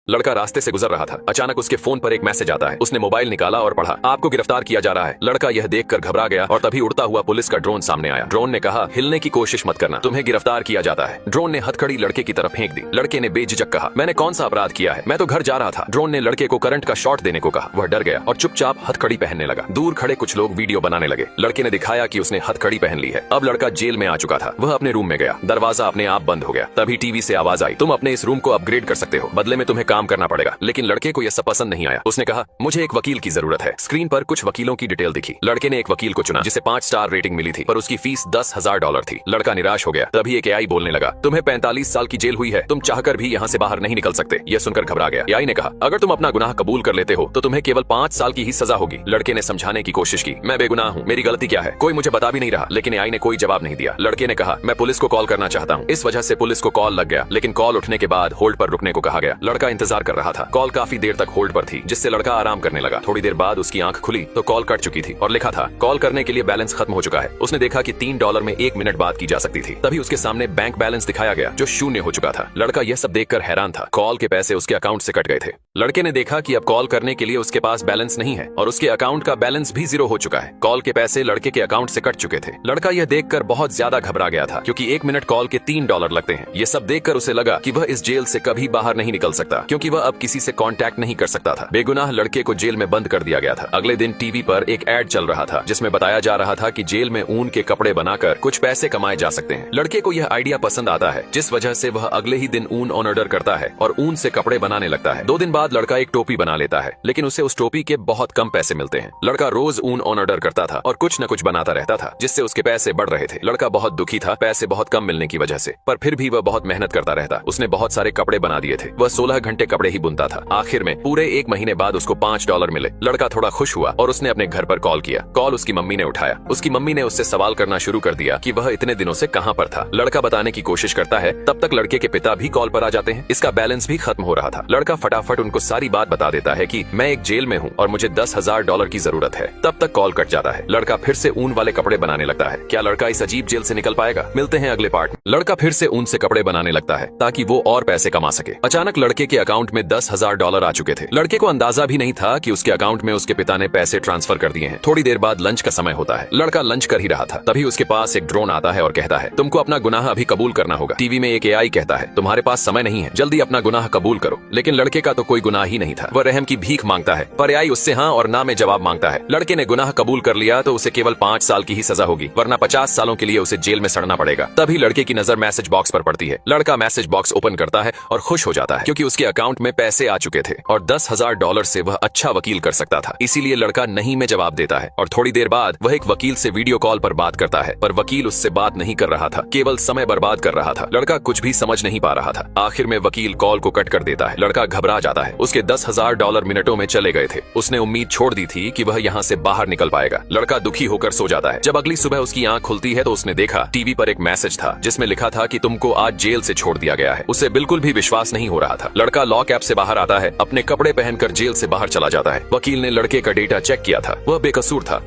लड़का रास्ते से गुजर रहा था। अचानक उसके फोन पर एक मैसेज आता है। उसने मोबाइल निकाला और पढ़ा, आपको गिरफ्तार किया जा रहा है। लड़का यह देखकर घबरा गया और तभी उड़ता हुआ पुलिस का ड्रोन सामने आया। ड्रोन ने कहा, हिलने की कोशिश मत करना, तुम्हें गिरफ्तार किया जाता है। ड्रोन ने हथकड़ी लड़के की तरफ फेंक दी। लड़के ने बेझिझक कहा, मैंने कौन सा अपराध किया है, मैं तो घर जा रहा था। ड्रोन ने लड़के को करंट का शॉट देने को कहा। वह डर गया और चुपचाप हथकड़ी पहनने लगा। दूर खड़े कुछ लोग वीडियो बनाने लगे। लड़के ने दिखाया कि उसने हथकड़ी पहन ली है। अब लड़का जेल में आ चुका था। वह अपने रूम में गया। दरवाजा अपने आप बंद हो गया। तभी टीवी से आवाज आई, तुम अपने इस रूम को अपग्रेड कर सकते हो, बदले में तुम्हें काम करना पड़ेगा। लेकिन लड़के को यह सब पसंद नहीं आया। उसने कहा, मुझे एक वकील की जरूरत है। स्क्रीन पर कुछ वकीलों की डिटेल दिखी। लड़के ने एक वकील को चुना जिसे 5 स्टार रेटिंग मिली थी, पर उसकी फीस $10,000 थी। लड़का निराश हो गया। तभी एक एआई बोलने लगा, तुम्हें 45 साल की जेल हुई है, तुम चाहकर भी यहाँ से बाहर नहीं निकल सकते। यह सुनकर घबरा गया। एआई ने कहा, अगर तुम अपना गुनाह कबूल कर लेते हो तो तुम्हें केवल 5 साल की ही सजा होगी। लड़के ने समझाने की कोशिश की, मैं बेगुनाह हूँ, मेरी गलती क्या है, कोई मुझे बता भी नहीं रहा। लेकिन एआई ने कोई जवाब नहीं दिया। लड़के ने कहा, मैं पुलिस को कॉल करना चाहता हूँ। इस वजह से पुलिस को कॉल लग गया, लेकिन कॉल उठने के बाद होल्ड पर रुकने को कहा गया। लड़का इंतजार कर रहा था। कॉल काफी देर तक होल्ड पर थी, जिससे लड़का आराम करने लगा। थोड़ी देर बाद उसकी आंख खुली तो कॉल कट चुकी थी और लिखा था, कॉल करने के लिए बैलेंस खत्म हो चुका है। उसने देखा कि $3 में 1 मिनट बात की जा सकती थी। तभी उसके सामने बैंक बैलेंस दिखाया गया जो 0 हो चुका था। लड़का यह सब देखकर हैरान था। कॉल के पैसे उसके अकाउंट से कट गए थे। लड़के ने देखा कि अब कॉल करने के लिए उसके पास बैलेंस नहीं है और उसके अकाउंट का बैलेंस भी 0 हो चुका है। कॉल के पैसे लड़के के अकाउंट से कट चुके थे। लड़का यह देखकर बहुत ज्यादा घबरा गया था, क्योंकि 1 मिनट कॉल के $3 लगते हैं। ये सब देखकर उसे लगा कि वह इस जेल से कभी बाहर नहीं निकल सकता, क्योंकि वह अब किसी से कांटेक्ट नहीं कर सकता था। बेगुनाह लड़के को जेल में बंद कर दिया गया था। अगले दिन टीवी पर एक एड चल रहा था जिसमें बताया जा रहा था कि जेल में ऊन के कपड़े बनाकर कुछ पैसे कमाए जा सकते हैं। लड़के को यह आइडिया पसंद आता है, जिस वजह से वह अगले ही दिन ऊन ऑन ऑर्डर करता है और ऊन से कपड़े बनाने लगता है। 2 दिन बाद लड़का एक टोपी बना लेता है, लेकिन उसे उस टोपी के बहुत कम पैसे मिलते हैं। लड़का रोज ऊन ऑन ऑर्डर करता था और कुछ न कुछ बनाता रहता था, जिससे उसके पैसे बढ़ रहे थे। लड़का बहुत दुखी था पैसे बहुत कम मिलने की वजह से, पर फिर भी वह बहुत मेहनत करता रहता। उसने बहुत सारे कपड़े बना दिए थे। वह 16 घंटे कपड़े ही बुनता था। आखिर में पूरे 1 महीने बाद उसको $5 मिले। लड़का थोड़ा खुश हुआ और उसने अपने घर पर कॉल किया। कॉल उसकी मम्मी ने उठाया। उसकी मम्मी ने उससे सवाल करना शुरू कर दिया कि वह इतने दिनों से कहां पर था। लड़का बताने की कोशिश करता है, तब तक लड़के के पिता भी कॉल पर आ जाते हैं। इसका बैलेंस भी खत्म हो रहा था। लड़का फटाफट उनको सारी बात बता देता है कि मैं एक जेल में हूँ और मुझे $10,000 की जरूरत है। तब तक कॉल कट जाता है। लड़का फिर से ऊन वाले कपड़े बनाने लगता है। क्या लड़का इस अजीब जेल से निकल पाएगा? मिलते हैं अगले पार्ट में। लड़का फिर से ऊन से कपड़े बनाने लगता है ताकि वो और पैसे कमा सके। अचानक लड़के के अकाउंट में $10,000 आ चुके थे। लड़के को अंदाजा भी नहीं था कि उसके अकाउंट में उसके पिता ने पैसे ट्रांसफर कर दिए हैं। थोड़ी देर बाद लंच का समय होता है। लड़का लंच कर ही रहा था, तभी उसके पास एक ड्रोन आता है और कहता है, तुमको अपना गुनाह अभी कबूल करना होगा। टीवी में एक एआई कहता है, तुम्हारे पास समय नहीं है, जल्दी अपना गुनाह कबूल करो। लेकिन लड़के का तो कोई गुनाह ही नहीं था। वह रहम की भीख मांगता है, पर एआई उससे हाँ और ना में जवाब मांगता है। लड़के ने गुनाह कबूल कर लिया तो उसे केवल 5 साल की ही सजा होगी, वरना 50 सालों के लिए उसे जेल में सड़ना पड़ेगा। तभी लड़के की नजर मैसेज बॉक्स पर पड़ती है। लड़का मैसेज बॉक्स ओपन करता है और खुश हो जाता है, क्योंकि उसके अकाउंट में पैसे आ चुके थे और $10,000 से वह अच्छा वकील कर सकता था। इसीलिए लड़का नहीं में जवाब देता है और थोड़ी देर बाद वह एक वकील से वीडियो कॉल पर बात करता है, पर वकील उससे बात नहीं कर रहा था, केवल समय बर्बाद कर रहा था। लड़का कुछ भी समझ नहीं पा रहा था। आखिर में वकील कॉल को कट कर देता है। लड़का घबरा जाता है। उसके $10,000 मिनटों में चले गए थे। उसने उम्मीद छोड़ दी थी कि वह यहाँ से बाहर निकल पाएगा। लड़का दुखी होकर सो जाता है। जब अगली सुबह उसकी आंख खुलती है तो उसने देखा टीवी पर एक मैसेज था जिसमें लिखा था कि तुमको आज जेल से छोड़ दिया गया है। उसे बिल्कुल भी विश्वास नहीं हो रहा था। लड़का लॉक ऐप से बाहर आता है, अपने कपड़े पहनकर जेल से बाहर चला जाता है। वकील ने लड़के का डेटा चेक किया था, वह बेकसूर था।